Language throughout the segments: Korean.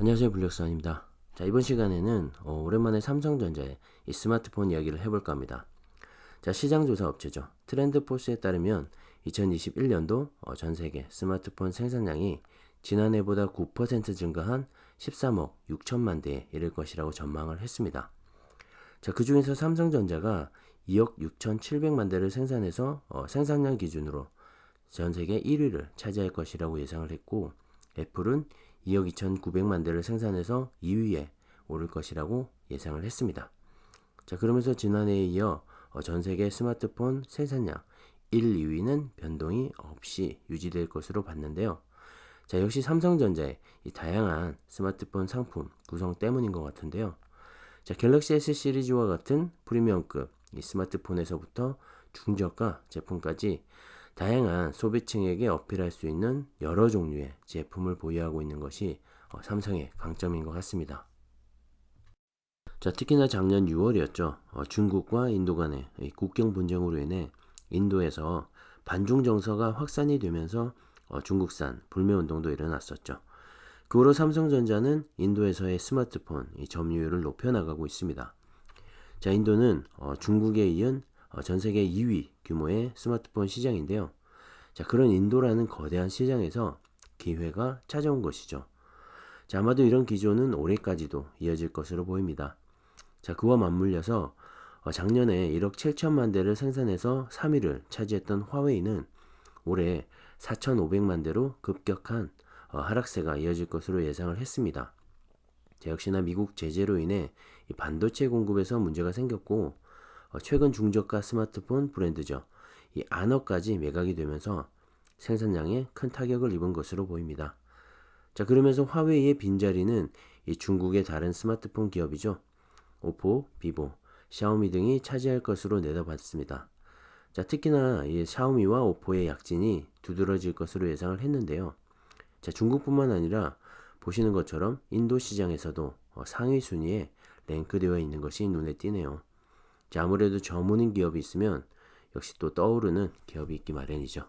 안녕하세요, 블랙스완입니다. 자, 이번 시간에는 오랜만에 삼성전자의 이 스마트폰 이야기를 해볼까 합니다. 자, 시장조사 업체죠. 트렌드포스에 따르면 2021년도 전 세계 스마트폰 생산량이 지난해보다 9% 증가한 13억 6천만 대에 이를 것이라고 전망을 했습니다. 자, 그 중에서 삼성전자가 2억 6,700만 대를 생산해서 생산량 기준으로 전 세계 1위를 차지할 것이라고 예상을 했고, 애플은 2억 2,900만 대를 생산해서 2위에 오를 것이라고 예상을 했습니다. 자, 그러면서 지난해에 이어 전 세계 스마트폰 생산량 1, 2위는 변동이 없이 유지될 것으로 봤는데요. 자, 역시 삼성전자의 이 다양한 스마트폰 상품 구성 때문인 것 같은데요. 자, 갤럭시 S 시리즈와 같은 프리미엄급 이 스마트폰에서부터 중저가 제품까지 다양한 소비층에게 어필할 수 있는 여러 종류의 제품을 보유하고 있는 것이 삼성의 강점인 것 같습니다. 자, 특히나 작년 6월이었죠. 중국과 인도 간의 국경 분쟁으로 인해 인도에서 반중 정서가 확산이 되면서 중국산 불매 운동도 일어났었죠. 그 후로 삼성전자는 인도에서의 스마트폰 점유율을 높여나가고 있습니다. 자, 인도는 중국에 이은 전 세계 2위 규모의 스마트폰 시장인데요. 자, 그런 인도라는 거대한 시장에서 기회가 찾아온 것이죠. 자, 아마도 이런 기조는 올해까지도 이어질 것으로 보입니다. 자, 그와 맞물려서 작년에 1억 7천만 대를 생산해서 3위를 차지했던 화웨이는 올해 4,500만 대로 급격한 하락세가 이어질 것으로 예상을 했습니다. 자, 역시나 미국 제재로 인해 이 반도체 공급에서 문제가 생겼고, 최근 중저가 스마트폰 브랜드죠. 이 아너까지 매각이 되면서 생산량에 큰 타격을 입은 것으로 보입니다. 자, 그러면서 화웨이의 빈자리는 이 중국의 다른 스마트폰 기업이죠. 오포, 비보, 샤오미 등이 차지할 것으로 내다봤습니다. 자, 특히나 이 샤오미와 오포의 약진이 두드러질 것으로 예상을 했는데요. 자, 중국뿐만 아니라 보시는 것처럼 인도 시장에서도 상위 순위에 랭크되어 있는 것이 눈에 띄네요. 자, 아무래도 저문인 기업이 있으면 역시 또 떠오르는 기업이 있기 마련이죠.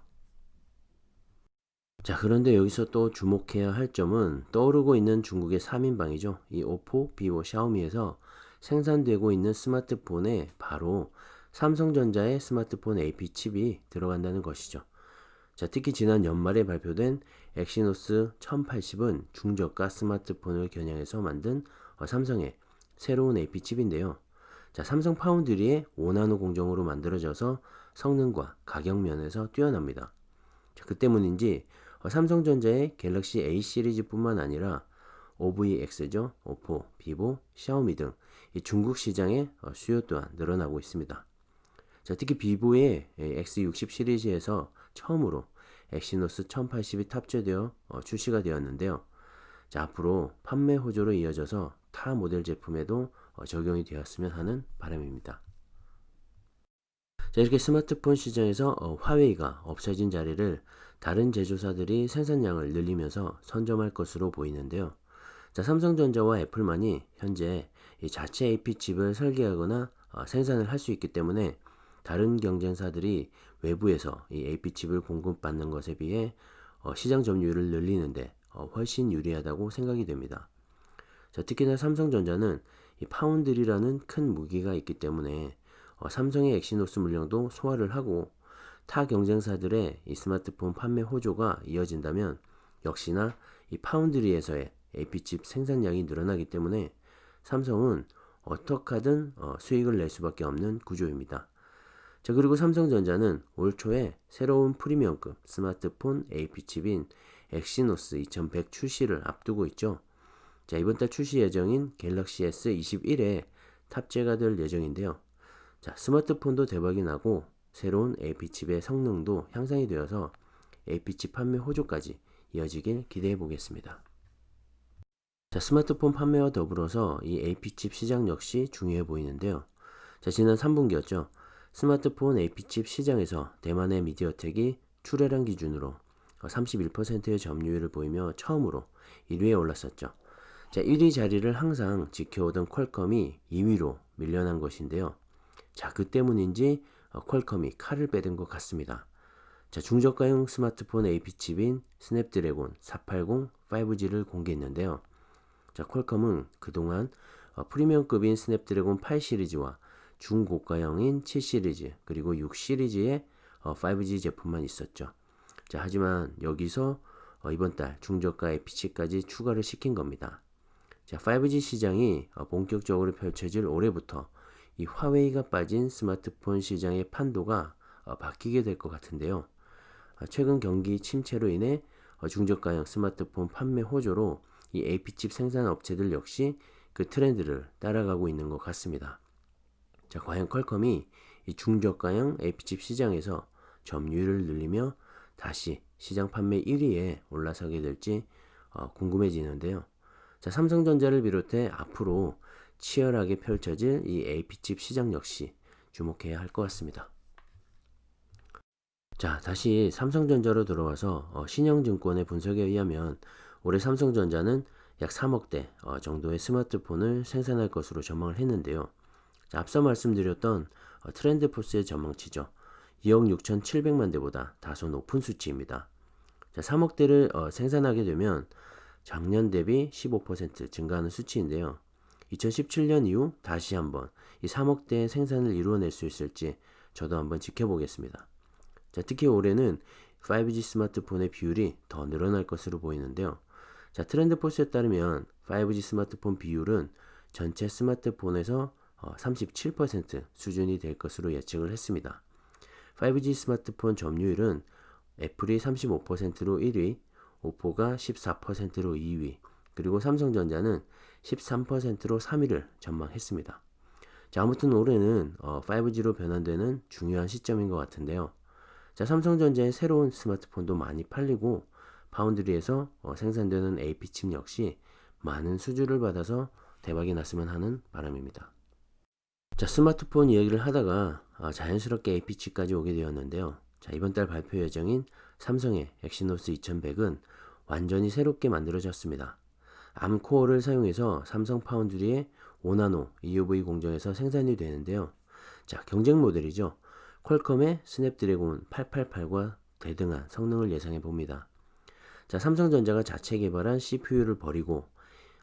자, 그런데 여기서 또 주목해야 할 점은 떠오르고 있는 중국의 3인방이죠. 이 오포, 비보, 샤오미에서 생산되고 있는 스마트폰에 바로 삼성전자의 스마트폰 AP 칩이 들어간다는 것이죠. 자, 특히 지난 연말에 발표된 엑시노스 1080은 중저가 스마트폰을 겨냥해서 만든 삼성의 새로운 AP 칩인데요. 자, 삼성 파운드리의 5나노 공정으로 만들어져서 성능과 가격 면에서 뛰어납니다. 자, 그 때문인지 삼성전자의 갤럭시 A 시리즈뿐만 아니라 OVX죠, 오포, 비보, 샤오미 등 이 중국 시장의 수요 또한 늘어나고 있습니다. 자, 특히 비보의 X60 시리즈에서 처음으로 엑시노스 1080이 탑재되어 출시가 되었는데요. 자, 앞으로 판매 호조로 이어져서 타 모델 제품에도 적용이 되었으면 하는 바람입니다. 자, 이렇게 스마트폰 시장에서 화웨이가 없어진 자리를 다른 제조사들이 생산량을 늘리면서 선점할 것으로 보이는데요. 자, 삼성전자와 애플만이 현재 이 자체 AP 칩을 설계하거나 생산을 할 수 있기 때문에 다른 경쟁사들이 외부에서 이 AP 칩을 공급받는 것에 비해 시장 점유율을 늘리는데 훨씬 유리하다고 생각이 됩니다. 자, 특히나 삼성전자는 이 파운드리라는 큰 무기가 있기 때문에 삼성의 엑시노스 물량도 소화를 하고 타 경쟁사들의 이 스마트폰 판매 호조가 이어진다면 역시나 이 파운드리에서의 AP칩 생산량이 늘어나기 때문에 삼성은 어떻게 하든 수익을 낼 수밖에 없는 구조입니다. 자, 그리고 삼성전자는 올 초에 새로운 프리미엄급 스마트폰 AP칩인 엑시노스 2100 출시를 앞두고 있죠. 자, 이번 달 출시 예정인 갤럭시 S21에 탑재가 될 예정인데요. 자, 스마트폰도 대박이 나고 새로운 AP칩의 성능도 향상이 되어서 AP칩 판매 호조까지 이어지길 기대해 보겠습니다. 자, 스마트폰 판매와 더불어서 이 AP칩 시장 역시 중요해 보이는데요. 자, 지난 3분기였죠. 스마트폰 AP칩 시장에서 대만의 미디어텍이 출하량 기준으로 31%의 점유율을 보이며 처음으로 1위에 올랐었죠. 자, 1위 자리를 항상 지켜오던 퀄컴이 2위로 밀려난 것인데요. 자, 그 때문인지 퀄컴이 칼을 빼든 것 같습니다. 자, 중저가형 스마트폰 AP칩인 스냅드래곤 480 5G를 공개했는데요. 자, 퀄컴은 그동안 프리미엄급인 스냅드래곤 8 시리즈와 중고가형인 7 시리즈 그리고 6 시리즈의 5G 제품만 있었죠. 자, 하지만 여기서 이번 달 중저가 에피치까지 추가를 시킨 겁니다. 자, 5G 시장이 본격적으로 펼쳐질 올해부터 이 화웨이가 빠진 스마트폰 시장의 판도가 바뀌게 될 것 같은데요. 최근 경기 침체로 인해 중저가형 스마트폰 판매 호조로 이 AP칩 생산 업체들 역시 그 트렌드를 따라가고 있는 것 같습니다. 자, 과연 퀄컴이 이 중저가형 AP칩 시장에서 점유율을 늘리며 다시 시장 판매 1위에 올라서게 될지 궁금해지는데요. 자, 삼성전자를 비롯해 앞으로 치열하게 펼쳐질 이 AP칩 시장 역시 주목해야 할 것 같습니다. 자, 다시 삼성전자로 돌아와서 신영증권의 분석에 의하면 올해 삼성전자는 약 3억대 정도의 스마트폰을 생산할 것으로 전망을 했는데요. 자, 앞서 말씀드렸던 트렌드포스의 전망치죠. 2억 6,700만 대보다 다소 높은 수치입니다. 자, 3억대를 생산하게 되면 작년 대비 15% 증가하는 수치인데요. 2017년 이후 다시 한번 이 3억대 생산을 이루어낼 수 있을지 저도 한번 지켜보겠습니다. 자, 특히 올해는 5G 스마트폰의 비율이 더 늘어날 것으로 보이는데요. 자, 트렌드포스에 따르면 5G 스마트폰 비율은 전체 스마트폰에서 37% 수준이 될 것으로 예측을 했습니다. 5G 스마트폰 점유율은 애플이 35%로 1위, 오포가 14%로 2위, 그리고 삼성전자는 13%로 3위를 전망했습니다. 자, 아무튼 올해는 5G로 변환되는 중요한 시점인 것 같은데요. 자, 삼성전자의 새로운 스마트폰도 많이 팔리고 파운드리에서 생산되는 AP칩 역시 많은 수주를 받아서 대박이 났으면 하는 바람입니다. 자, 스마트폰 이야기를 하다가 자연스럽게 AP칩까지 오게 되었는데요. 자, 이번 달 발표 예정인 삼성의 엑시노스 2100은 완전히 새롭게 만들어졌습니다. 암코어를 사용해서 삼성 파운드리의 5나노 EUV 공정에서 생산이 되는데요. 자, 경쟁 모델이죠. 퀄컴의 스냅드래곤 888과 대등한 성능을 예상해 봅니다. 자, 삼성전자가 자체 개발한 CPU를 버리고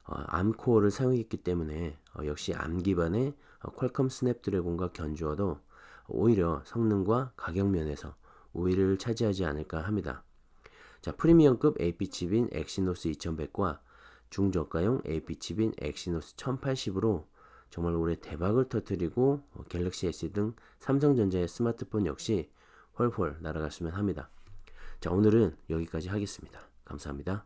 암코어를 사용했기 때문에 역시 암 기반의 퀄컴 스냅드래곤과 견주어도 오히려 성능과 가격 면에서 우위를 차지하지 않을까 합니다. 자, 프리미엄급 AP칩인 엑시노스 2100과 중저가용 AP칩인 엑시노스 1080으로 정말 올해 대박을 터뜨리고 갤럭시 S 등 삼성전자의 스마트폰 역시 훨훨 날아갔으면 합니다. 자, 오늘은 여기까지 하겠습니다. 감사합니다.